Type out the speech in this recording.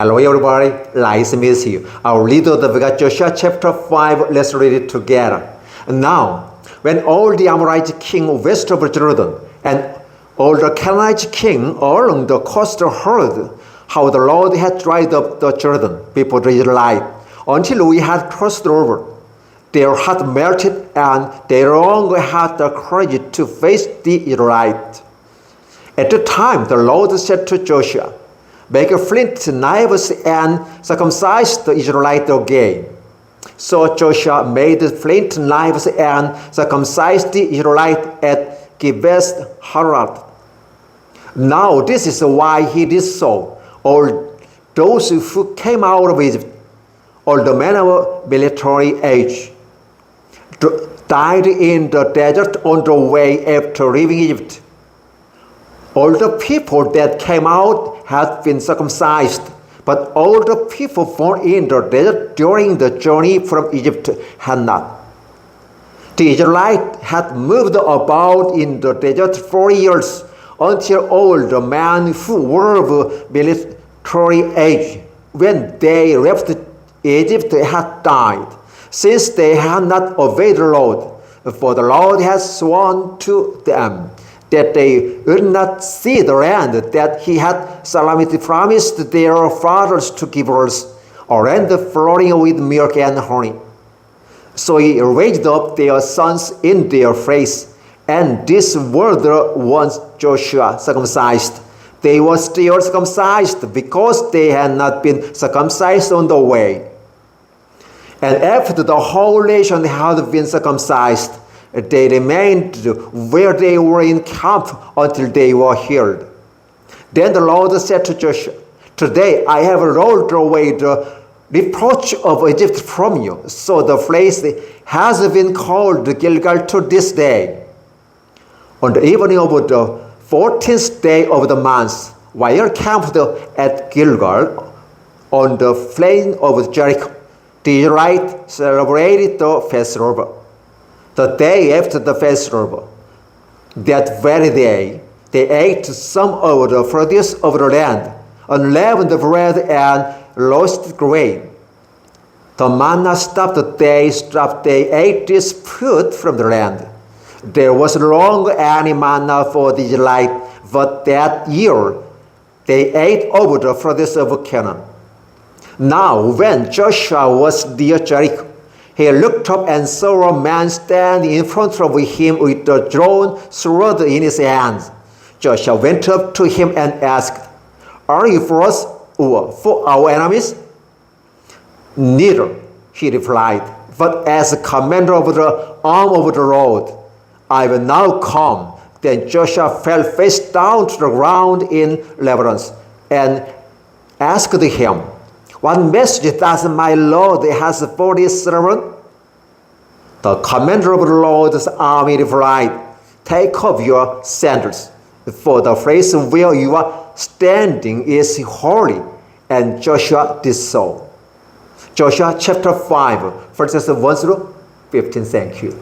Hello everybody, Laismecio. Our leader of the Joshua chapter 5, let's read it together. Now, when all the Amorite king west of Jordan and all the Canaanite king along the coast heard how the Lord had dried up the Jordan before the Israelites until we had crossed over, their heart melted and they no longer had the courage to face the Israelites. At the time, the Lord said to Joshua, "Make flint knives and circumcise the Israelites again." So Joshua made flint knives and circumcised the Israelites at Gibeath Harad. Now this is why he did so. All those who came out of Egypt, all the men of military age, died in the desert on the way after leaving Egypt. All the people that came out had been circumcised, but all the people born in the desert during the journey from Egypt had not. The Israelites had moved about in the desert 40 years until all the men who were of military age, when they left Egypt, had died, since they had not obeyed the Lord. For the Lord had sworn to them that they would not see the land that he had solemnly promised their fathers to give us, a land flowing with milk and honey. So he raised up their sons in their place, and these were the ones Joshua circumcised. They were still circumcised because they had not been circumcised on the way. And after the whole nation had been circumcised, they remained where they were in camp until they were healed. Then the Lord said to Joshua, "Today I have rolled away the reproach of Egypt from you." So the place has been called Gilgal to this day. On the evening of the 14th day of the month, while camped at Gilgal on the plain of Jericho, the Israelites celebrated the Passover. The day after the Passover, that very day, they ate some of the produce of the land, unleavened bread and roasted grain. The manna stopped. They ate this food from the land. There was no longer any manna for the Israelites, but that year they ate of the produce of Canaan. Now, when Joshua was near Jericho, he looked up and saw a man standing in front of him with a drawn sword in his hands. Joshua went up to him and asked, "Are you for us or for our enemies?" "Neither," he replied, "but as commander of the arm of the Lord, I will now come." Then Joshua fell face down to the ground in reverence and asked him, "What message does my Lord have for his servant?" The commander of the Lord's army replied, "Take off your sandals, for the place where you are standing is holy." And Joshua did so. Joshua chapter 5, verses 1 through 15. Thank you.